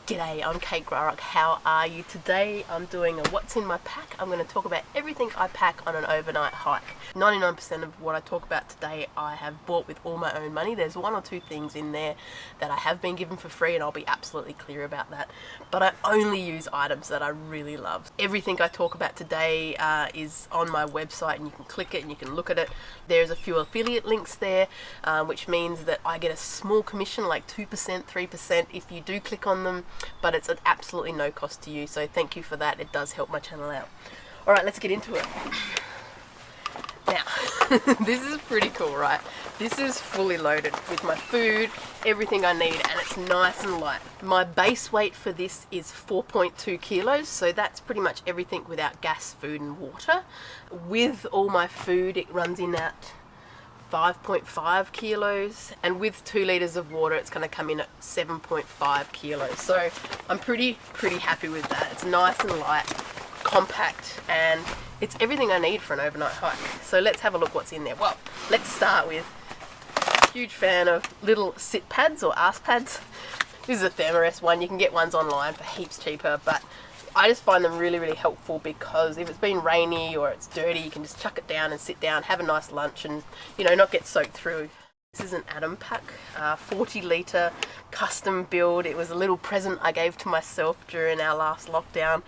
G'day, I'm Kate Grarock. How are you? Today I'm doing a what's in my pack. I'm going to talk about everything I pack on an overnight hike. 99% of what I talk about today I have bought with all my own money. There's one or two things in there that I have been given for free, and I'll be absolutely clear about that. But I only use items that I really love. Everything I talk about today is on my website, and you can click it and you can look at it. There's a few affiliate links there, which means that I get a small commission, like 2%, 3% if you do click on them. But it's at absolutely no cost to you, so thank you for that. It does help my channel out. Alright, let's get into it. Now, this is pretty cool, right? This is fully loaded with my food, everything I need, and it's nice and light. My base weight for this is 4.2 kilos, so that's pretty much everything without gas, food and water. With all my food, it runs in at 5.5 kilos, and with 2 litres of water it's going to come in at 7.5 kilos. So I'm pretty happy with that. It's nice and light, compact, and it's everything I need for an overnight hike. So let's have a look what's in there. Well, let's start with huge fan of little sit pads or arse pads. This is a Thermarest one. You can get ones online for heaps cheaper, but I just find them really helpful because if it's been rainy or it's dirty, you can just chuck it down and sit down, have a nice lunch, and not get soaked through. This is an Atom pack, 40 litre custom build. It was a little present I gave to myself during our last lockdown.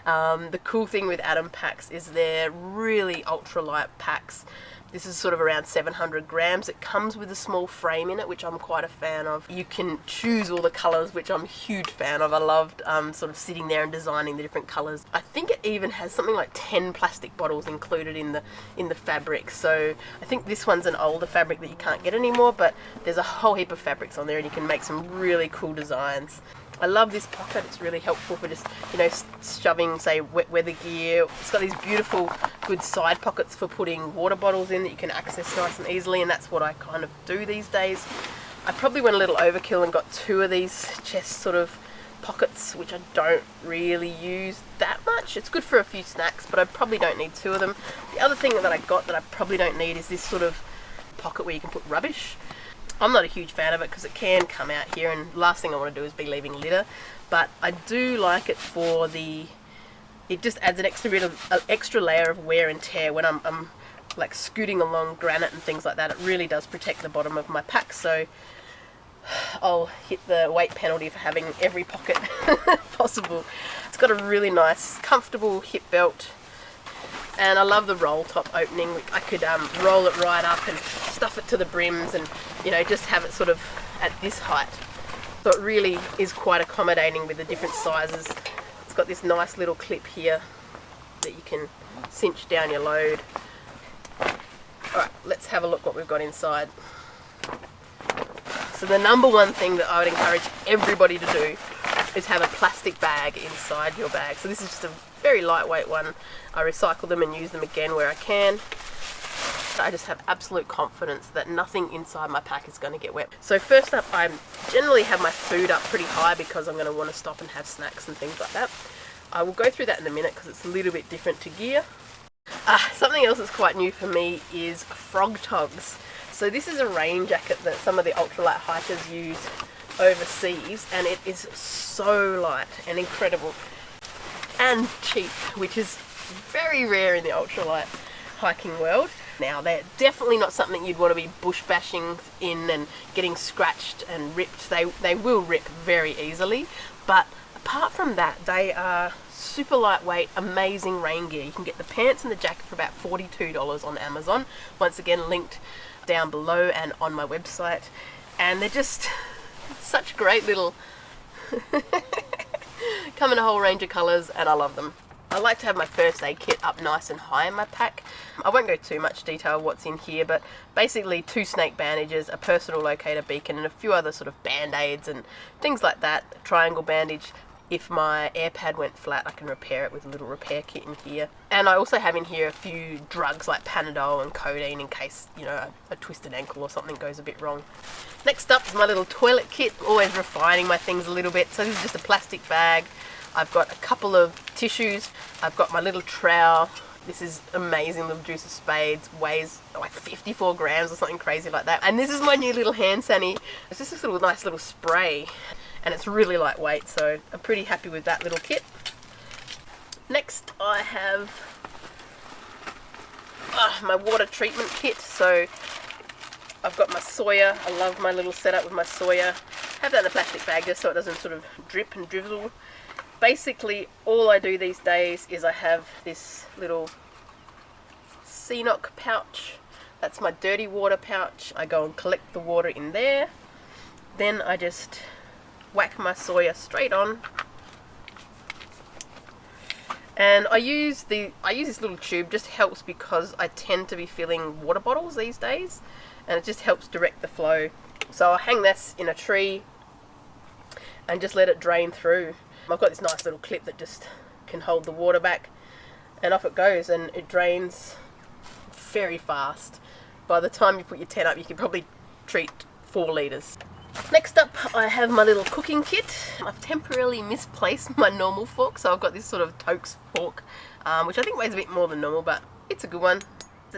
The cool thing with Atom packs is they're really ultralight packs. This is sort of around 700 grams. It comes with a small frame in it, which I'm quite a fan of. You can choose all the colours, which I'm a huge fan of. I loved sort of sitting there and designing the different colours. I think it even has something like 10 plastic bottles included in the fabric. So I think this one's an older fabric that you can't get anymore, but there's a whole heap of fabrics on there and you can make some really cool designs. I love this pocket. It's really helpful for just, shoving, say, wet weather gear. It's got these beautiful, good side pockets for putting water bottles in that you can access nice and easily, and that's what I kind of do these days. I probably went a little overkill and got 2 of these chest sort of pockets, which I don't really use that much. It's good for a few snacks, but I probably don't need 2 of them. The other thing that I got that I probably don't need is this sort of pocket where you can put rubbish. I'm not a huge fan of it because it can come out here, and the last thing I want to do is be leaving litter, but I do like it for it just adds an extra layer of wear and tear when I'm like scooting along granite and things like that. It really does protect the bottom of my pack, so I'll hit the weight penalty for having every pocket possible. It's got a really nice comfortable hip belt, and I love the roll top opening. I could roll it right up and stuff it to the brims and just have it sort of at this height. So it really is quite accommodating with the different sizes. It's got this nice little clip here that you can cinch down your load. Alright, let's have a look what we've got inside. So the number one thing that I would encourage everybody to do is have a plastic bag inside your bag. So this is just a very lightweight one. I recycle them and use them again where I can. I just have absolute confidence that nothing inside my pack is going to get wet. So first up, I generally have my food up pretty high because I'm going to want to stop and have snacks and things like that. I will go through that in a minute because it's a little bit different to gear. Something else that's quite new for me is frog togs. So this is a rain jacket that some of the ultralight hikers use overseas, and it is so light and incredible and cheap, which is very rare in the ultralight hiking world. Now, they're definitely not something you'd want to be bush bashing in and getting scratched and ripped. They will rip very easily, but apart from that, they are super lightweight, amazing rain gear. You can get the pants and the jacket for about $42 on Amazon. Once again, linked down below and on my website. And they're just such great little come in a whole range of colours, and I love them. I like to have my first aid kit up nice and high in my pack. I won't go too much detail what's in here, but basically 2 snake bandages, a personal locator beacon, and a few other sort of band-aids and things like that. A triangle bandage. If my air pad went flat, I can repair it with a little repair kit in here. And I also have in here a few drugs like Panadol and codeine in case, a twisted ankle or something goes a bit wrong. Next up is my little toilet kit. Always refining my things a little bit. So this is just a plastic bag. I've got a couple of tissues. I've got my little trowel. This is amazing little juice of spades. Weighs like 54 grams or something crazy like that. And this is my new little hand sani. It's just this nice little spray. and it's really lightweight, so I'm pretty happy with that little kit. Next I have my water treatment kit. So I've got my soya. I love my little setup with my soya. Have that in a plastic bag just so it doesn't sort of drip and drizzle. Basically all I do these days is I have this little Grarock pouch. That's my dirty water pouch. I go and collect the water in there. Then I just whack my soya straight on. And I use this little tube. Just helps because I tend to be filling water bottles these days, and it just helps direct the flow. So I hang this in a tree and just let it drain through. I've got this nice little clip that just can hold the water back, and off it goes, and it drains very fast. By the time you put your 10 up, you can probably treat 4 litres. Next up, I have my little cooking kit. I've temporarily misplaced my normal fork, so I've got this sort of Tokes fork, which I think weighs a bit more than normal, but it's a good one.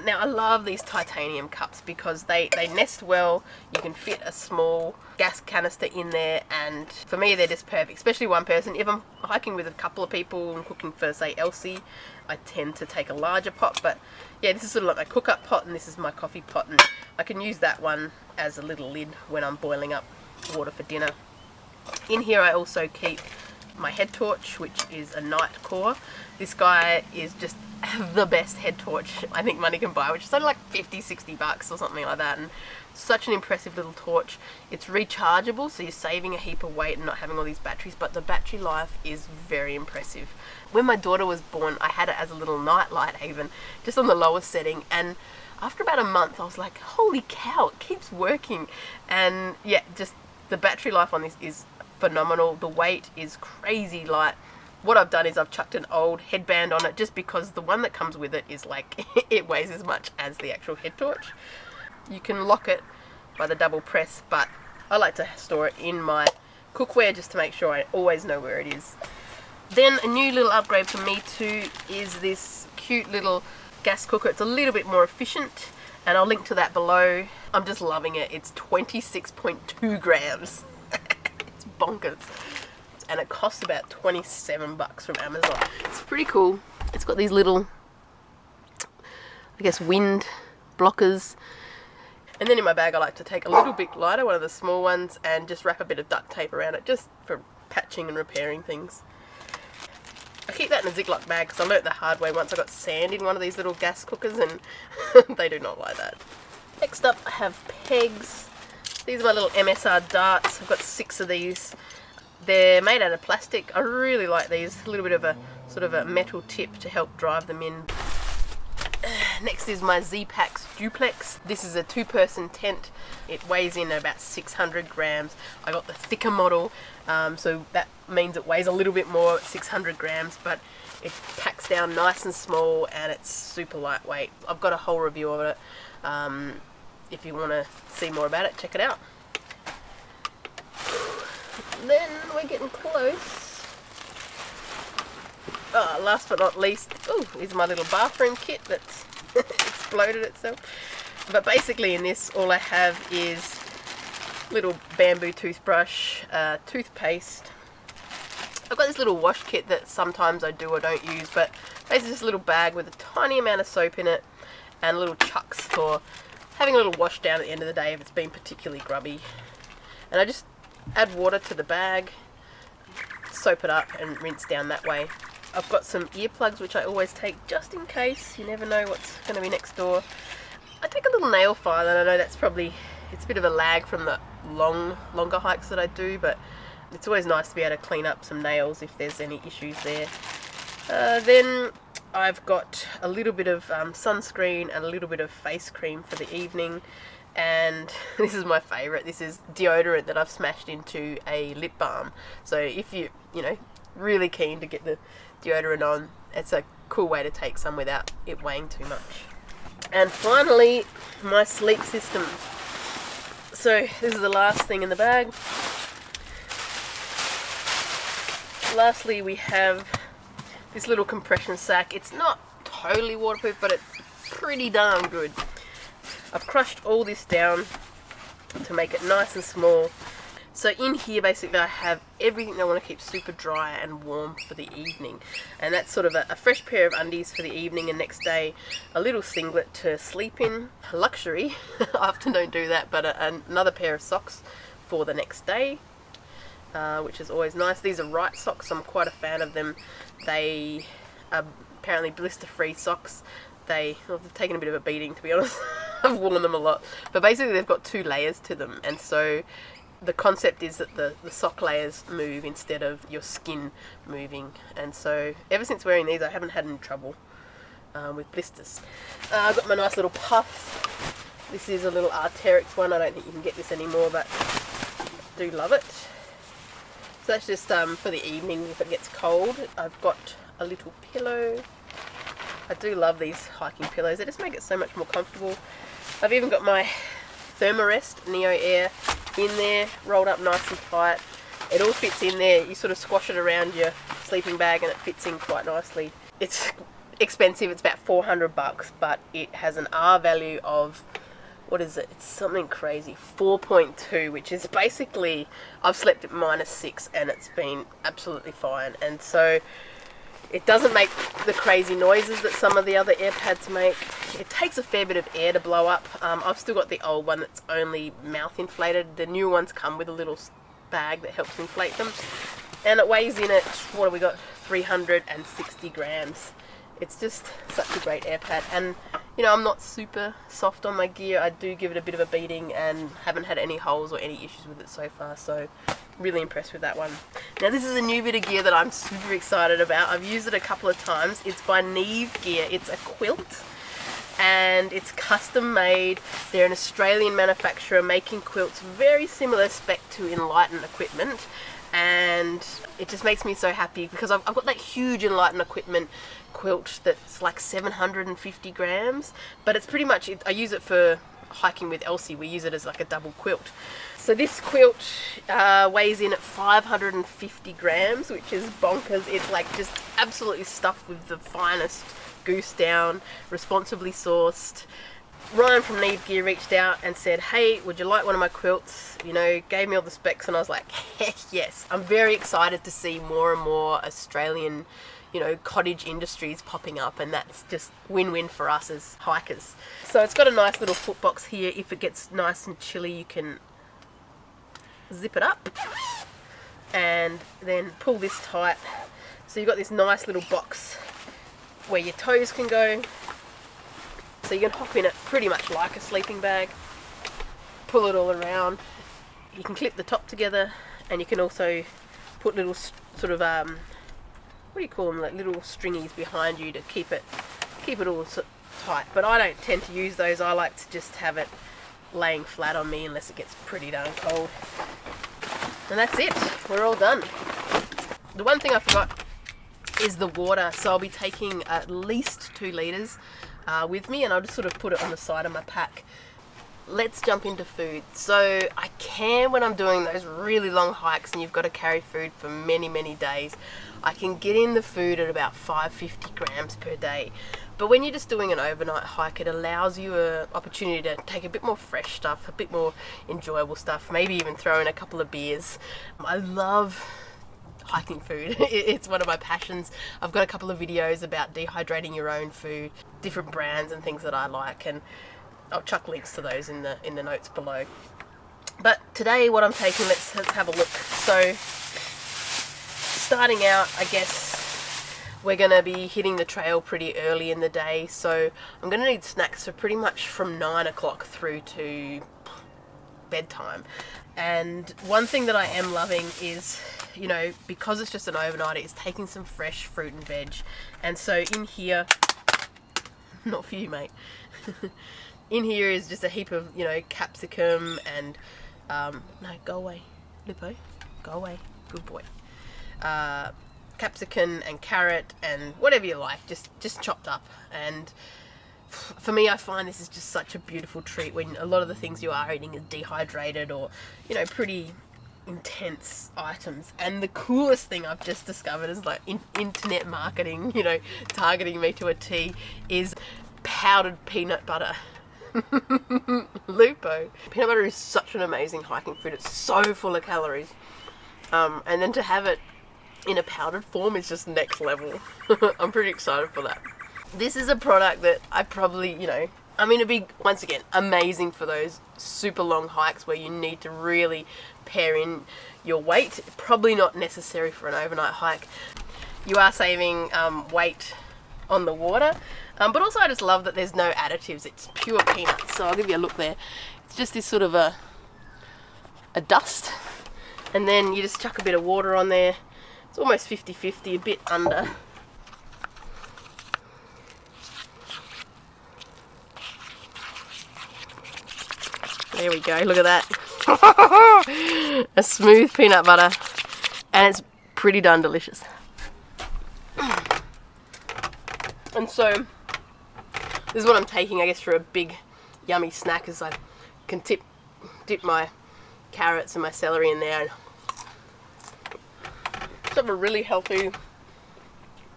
Now, I love these titanium cups because they nest well. You can fit a small gas canister in there, and for me they're just perfect, especially one person. If I'm hiking with a couple of people and cooking for, say, Elsie, I tend to take a larger pot. But yeah, this is sort of like my cook-up pot, and this is my coffee pot, and I can use that one as a little lid when I'm boiling up water for dinner. In here I also keep my head torch, which is a night core. This guy is just the best head torch I think money can buy, which is only like 50-60 bucks or something like that, and such an impressive little torch. It's rechargeable, so you're saving a heap of weight and not having all these batteries, but the battery life is very impressive. When my daughter was born, I had it as a little night light even, just on the lowest setting, and after about a month I was like, holy cow, it keeps working. And yeah, just the battery life on this is phenomenal. The weight is crazy light. What I've done is I've chucked an old headband on it, just because the one that comes with it is like, it weighs as much as the actual head torch. You can lock it by the double press, but I like to store it in my cookware just to make sure I always know where it is. Then a new little upgrade for me too is this cute little gas cooker. It's a little bit more efficient, and I'll link to that below. I'm just loving it. It's 26.2 grams. It's bonkers. And it costs about 27 bucks from Amazon. It's pretty cool. It's got these little, I guess, wind blockers. And then in my bag I like to take a little bit lighter, one of the small ones, and just wrap a bit of duct tape around it, just for patching and repairing things. I keep that in a Ziploc bag because I learnt the hard way once I got sand in one of these little gas cookers, and they do not like that. Next up I have pegs. These are my little MSR darts. I've got 6 of these. They're made out of plastic. I really like these. A little bit of a sort of a metal tip to help drive them in. Next is my Z-Pax Duplex. This is a 2-person tent. It weighs in about 600 grams. I got the thicker model, so that means it weighs a little bit more at 600 grams, but it packs down nice and small, and it's super lightweight. I've got a whole review of it. If you want to see more about it, check it out. Then we're getting close. Oh, last but not least, is my little bathroom kit that's exploded itself. But basically in this, all I have is little bamboo toothbrush, toothpaste. I've got this little wash kit that sometimes I do or don't use, but basically just a little bag with a tiny amount of soap in it and little chucks for having a little wash down at the end of the day if it's been particularly grubby. And I just add water to the bag, soap it up, and rinse down that way. I've got some earplugs which I always take just in case. You never know what's going to be next door. I take a little nail file, and I know that's probably, it's a bit of a lag from the longer hikes that I do, but it's always nice to be able to clean up some nails if there's any issues there. Then I've got a little bit of sunscreen and a little bit of face cream for the evening. And this is my favourite. This is deodorant that I've smashed into a lip balm. So if you know, really keen to get the deodorant on, it's a cool way to take some without it weighing too much. And finally, my sleep system. So this is the last thing in the bag. Lastly, we have this little compression sack. It's not totally waterproof, but it's pretty darn good. I've crushed all this down to make it nice and small. So in here basically I have everything I want to keep super dry and warm for the evening, and that's sort of a fresh pair of undies for the evening, and next day a little singlet to sleep in, luxury. I often don't do that, but another pair of socks for the next day, which is always nice. These are Right socks. I'm quite a fan of them. They are apparently blister free socks. They've taken a bit of a beating, to be honest. I've worn them a lot, but basically they've got 2 layers to them, and so the concept is that the sock layers move instead of your skin moving, and so ever since wearing these I haven't had any trouble with blisters. I've got my nice little puff. This is a little Arc'teryx one. I don't think you can get this anymore, but I do love it. So that's just for the evening if it gets cold. I've got a little pillow. I do love these hiking pillows. They just make it so much more comfortable. I've even got my Thermarest Neo Air in there, rolled up nice and tight. It all fits in there. You sort of squash it around your sleeping bag and it fits in quite nicely. It's expensive. It's about $400, but it has an R value of, what is it? It's something crazy, 4.2, which is basically, I've slept at -6 and it's been absolutely fine. And so it doesn't make the crazy noises that some of the other AirPads make. It takes a fair bit of air to blow up. I've still got the old one that's only mouth inflated. The new ones come with a little bag that helps inflate them. And it weighs in at, what have we got, 360 grams. It's just such a great AirPad. And, you know, I'm not super soft on my gear. I do give it a bit of a beating and haven't had any holes or any issues with it so far. So really impressed with that one. Now this is a new bit of gear that I'm super excited about. I've used it a couple of times. It's by Neve Gear. It's a quilt and it's custom made. They're an Australian manufacturer making quilts very similar spec to Enlighten equipment, and it just makes me so happy because I've got that huge Enlighten equipment quilt that's like 750 grams, but it's pretty much, I use it for hiking with Elsie. We use it as like a double quilt. So this quilt weighs in at 550 grams, which is bonkers. It's like just absolutely stuffed with the finest goose down, responsibly sourced. Ryan from Neve Gear reached out and said, hey, would you like one of my quilts? You know, gave me all the specs, and I was like, heck yes. I'm very excited to see more and more Australian, you know, cottage industries popping up, and that's just win-win for us as hikers. So it's got a nice little foot box here. If it gets nice and chilly, you can zip it up and then pull this tight. So you've got this nice little box where your toes can go. So you can hop in it pretty much like a sleeping bag, pull it all around. You can clip the top together, and you can also put little sort of, what do you call them, like little stringies behind you to keep it all tight. But I don't tend to use those. I like to just have it laying flat on me unless it gets pretty darn cold. And that's it. We're all done. The one thing I forgot is the water. So I'll be taking at least 2 litres with me, and I'll just sort of put it on the side of my pack. Let's jump into food. So I can, when I'm doing those really long hikes and you've got to carry food for many, many days, I can get in the food at about 550 grams per day. But when you're just doing an overnight hike, it allows you an opportunity to take a bit more fresh stuff, a bit more enjoyable stuff, maybe even throw in a couple of beers. I love hiking food. It's one of my passions. I've got a couple of videos about dehydrating your own food, different brands and things that I like, and I'll chuck links to those in the notes below. But today what I'm taking, let's have a look. So starting out, I guess we're going to be hitting the trail pretty early in the day, so I'm going to need snacks for pretty much from 9 o'clock through to bedtime. And one thing that I am loving is, you know, because it's just an overnight, is taking some fresh fruit and veg. And so in here, not for you, mate. In here is just a heap of, you know, capsicum and, no, go away, Lippo, go away, good boy. Capsicum and carrot and whatever you like, just chopped up. And for me, I find this is just such a beautiful treat when a lot of the things you are eating is dehydrated or, you know, pretty intense items. And the coolest thing I've just discovered is like internet marketing, you know, targeting me to a T, is powdered peanut butter. Lupo. Peanut butter is such an amazing hiking food. It's so full of calories. And then to have it in a powdered form is just next level. I'm pretty excited for that. This is a product that I probably, it'd be, once again, amazing for those super long hikes where you need to really pair in your weight. Probably not necessary for an overnight hike. You are saving weight on the water, but also I just love that there's no additives. It's pure peanuts. So I'll give you a look there. It's just this sort of a dust, and then you just chuck a bit of water on there. It's almost 50-50, a bit under. There we go, look at that. A smooth peanut butter, and it's pretty darn delicious. And so this is what I'm taking, I guess, for a big yummy snack, as I can dip my carrots and my celery in there and just have a really healthy,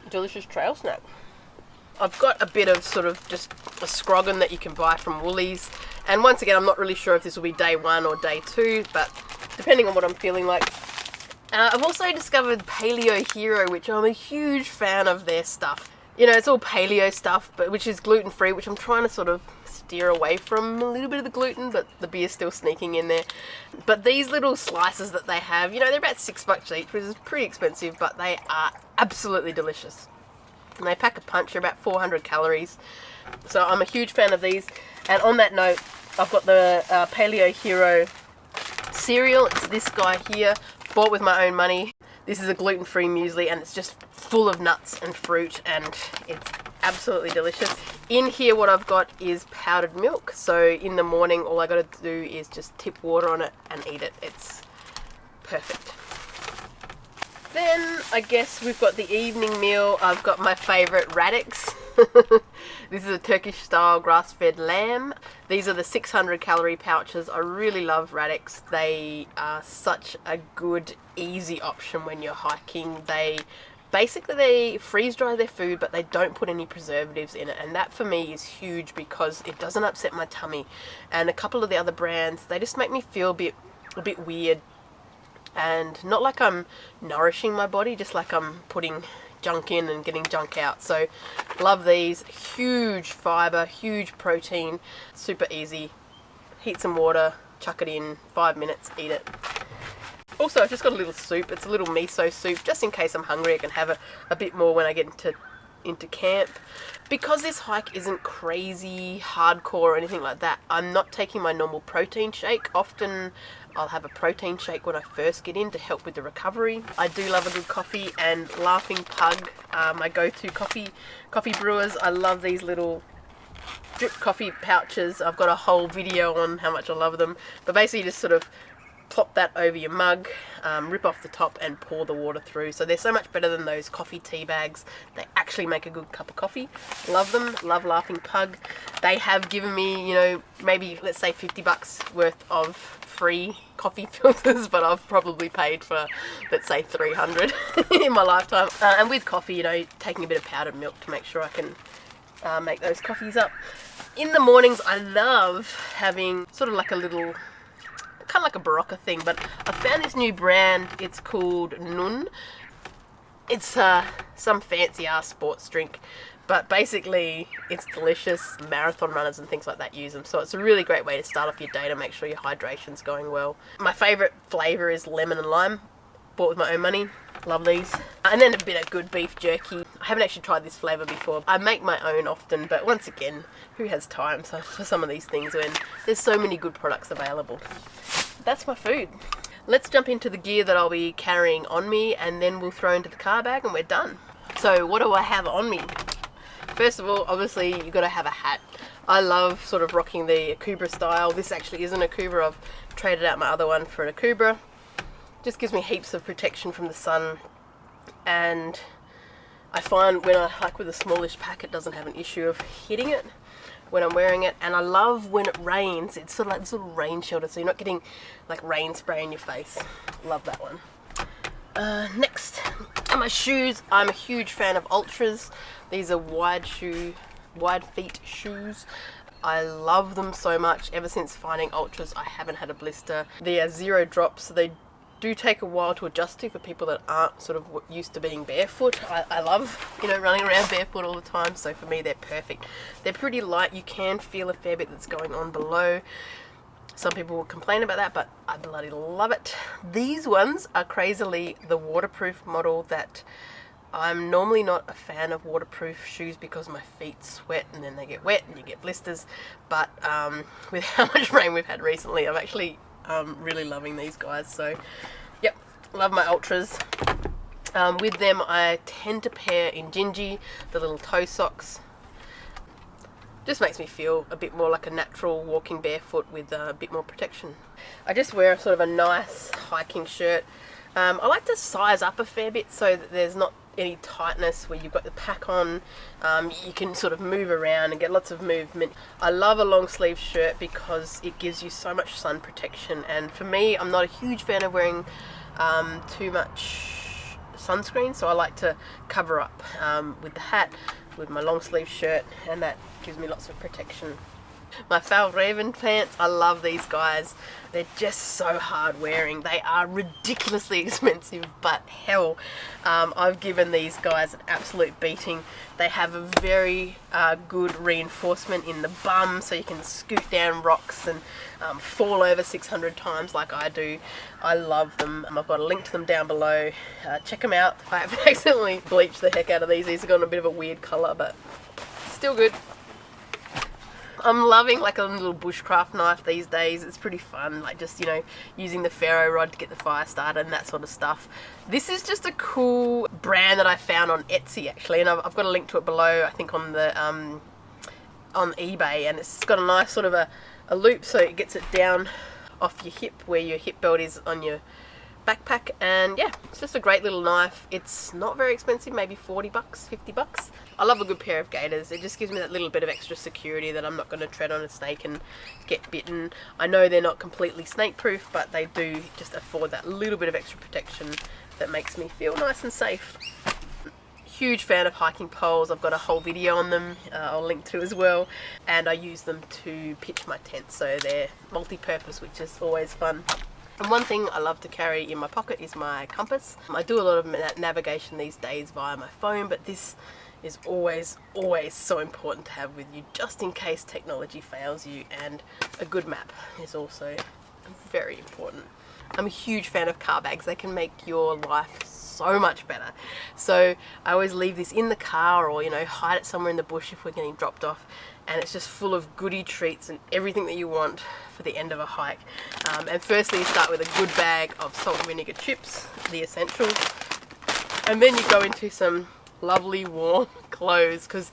delicious trail snack. I've got a bit of sort of just a scroggin that you can buy from Woolies, and once again I'm not really sure if this will be day 1 or day 2, but depending on what I'm feeling like. I've also discovered Paleo Hero, which I'm a huge fan of their stuff. It's all paleo stuff, but which is gluten-free, which I'm trying to sort of steer away from a little bit of the gluten, but the beer's still sneaking in there. But these little slices that they have, they're about $6 each, which is pretty expensive, but they are absolutely delicious. And they pack a punch, they're about 400 calories. So I'm a huge fan of these. And on that note, I've got the Paleo Hero cereal. It's this guy here, bought with my own money. This is a gluten-free muesli, and it's just full of nuts and fruit, and it's absolutely delicious. In here, what I've got is powdered milk. So in the morning, all I got to do is just tip water on it and eat it. It's perfect. Then I guess we've got the evening meal. I've got my favourite Grarock. This is a Turkish style grass-fed lamb. These are the 600 calorie pouches. I really love Grarock. They are such a good, easy option when you're hiking. They freeze dry their food, but they don't put any preservatives in it, and that for me is huge because it doesn't upset my tummy. And a couple of the other brands, they just make me feel a bit weird, and not like I'm nourishing my body, just like I'm putting junk in and getting junk out. So love these. Huge fiber, huge protein, super easy. Heat some water, chuck it in, 5 minutes, eat it. Also, I've just got a little soup. It's a little miso soup, just in case I'm hungry. I can have a bit more when I get into camp. Because this hike isn't crazy hardcore or anything like that, I'm not taking my normal protein shake. Often I'll have a protein shake when I first get in to help with the recovery. I do love a good coffee, and Laughing Pug, my go-to coffee brewers. I love these little drip coffee pouches. I've got a whole video on how much I love them. But basically, you just sort of plop that over your mug, rip off the top and pour the water through. So they're so much better than those coffee tea bags. They actually make a good cup of coffee. Love them. Love Laughing Pug. They have given me, maybe let's say $50 worth of free coffee filters, but I've probably paid for, let's say, 300 in my lifetime. And with coffee, taking a bit of powdered milk to make sure I can make those coffees up. In the mornings, I love having sort of like a little, kind of like a Barocca thing, but I found this new brand. It's called Nun. It's some fancy ass sports drink, but basically it's delicious. Marathon runners and things like that use them, so it's a really great way to start off your day to make sure your hydration's going well. My favourite flavour is lemon and lime, bought with my own money. Love these. And then a bit of good beef jerky. I haven't actually tried this flavour before. I make my own often, but once again, who has time for some of these things when there's so many good products available? That's my food. Let's jump into the gear that I'll be carrying on me, and then we'll throw into the car bag and we're done. So what do I have on me? First of all, obviously you've got to have a hat. I love sort of rocking the Akubra style. This actually isn't Akubra. I've traded out my other one for an Akubra. Just gives me heaps of protection from the sun, and I find when I hike with a smallish pack, it doesn't have an issue of hitting it when I'm wearing it. And I love when it rains. It's sort of like this little rain shelter, so you're not getting like rain spray in your face. Love that one. Next are my shoes. I'm a huge fan of Ultras. These are wide feet shoes. I love them so much. Ever since finding Ultras, I haven't had a blister. They are 0 drops, so they do take a while to adjust to for people that aren't sort of used to being barefoot. I love, you know, running around barefoot all the time, so for me they're perfect. They're pretty light. You can feel a fair bit that's going on below. Some people will complain about that, but I bloody love it. These ones are crazily the waterproof model that I'm normally not a fan of waterproof shoes because my feet sweat and then they get wet and you get blisters. But with how much rain we've had recently, I'm actually really loving these guys. So, yep, love my Ultras. With them, I tend to pair in Gingy, the little toe socks. Just makes me feel a bit more like a natural walking barefoot with a bit more protection. I just wear sort of a nice hiking shirt. I like to size up a fair bit so that there's not any tightness where you've got the pack on. You can sort of move around and get lots of movement. I love a long sleeve shirt because it gives you so much sun protection, and for me, I'm not a huge fan of wearing too much sunscreen, so I like to cover up with the hat, with my long sleeve shirt, and that gives me lots of protection. My Foul Raven pants, I love these guys. They're just so hard wearing. They are ridiculously expensive, but hell, I've given these guys an absolute beating. They have a very good reinforcement in the bum, so you can scoot down rocks and fall over 600 times like I do. I love them. I've got a link to them down below. Check them out. I have accidentally bleached the heck out of these. These have got a bit of a weird colour, but still good. I'm loving like a little bushcraft knife these days. It's pretty fun, like just, you know, using the ferro rod to get the fire started and that sort of stuff. This is just a cool brand that I found on Etsy actually, and I've got a link to it below, I think on the on eBay, and it's got a nice sort of a loop so it gets it down off your hip where your hip belt is on your backpack. And yeah, it's just a great little knife. It's not very expensive, maybe 40 bucks, 50 bucks. I love a good pair of gaiters. It just gives me that little bit of extra security that I'm not going to tread on a snake and get bitten. I know they're not completely snake proof, but they do just afford that little bit of extra protection that makes me feel nice and safe. Huge fan of hiking poles. I've got a whole video on them I'll link to as well, and I use them to pitch my tent, so they're multi-purpose, which is always fun. And one thing I love to carry in my pocket is my compass. I do a lot of navigation these days via my phone, but this is always so important to have with you just in case technology fails you, and a good map is also very important. I'm a huge fan of car bags. They can make your life so much better. So I always leave this in the car, or, you know, hide it somewhere in the bush if we're getting dropped off, and it's just full of goodie treats and everything that you want for the end of a hike. And firstly, you start with a good bag of salt and vinegar chips, the essentials, and then you go into some lovely warm clothes, because,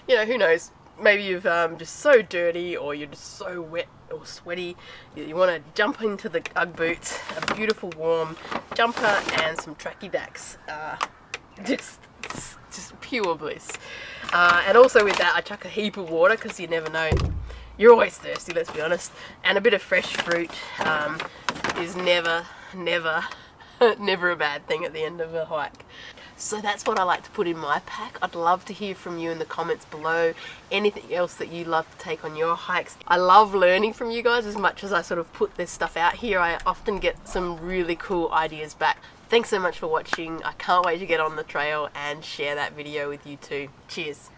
you know, who knows, maybe you've just so dirty, or you're just so wet or sweaty, you want to jump into the Ugg boots, a beautiful warm jumper and some tracky dacks. Just pure bliss. And also with that, I chuck a heap of water, because you never know, you're always thirsty, let's be honest, and a bit of fresh fruit is never a bad thing at the end of a hike. So that's what I like to put in my pack. I'd love to hear from you in the comments below. Anything else that you love to take on your hikes. I love learning from you guys. As much as I sort of put this stuff out here, I often get some really cool ideas back. Thanks so much for watching. I can't wait to get on the trail and share that video with you too. Cheers.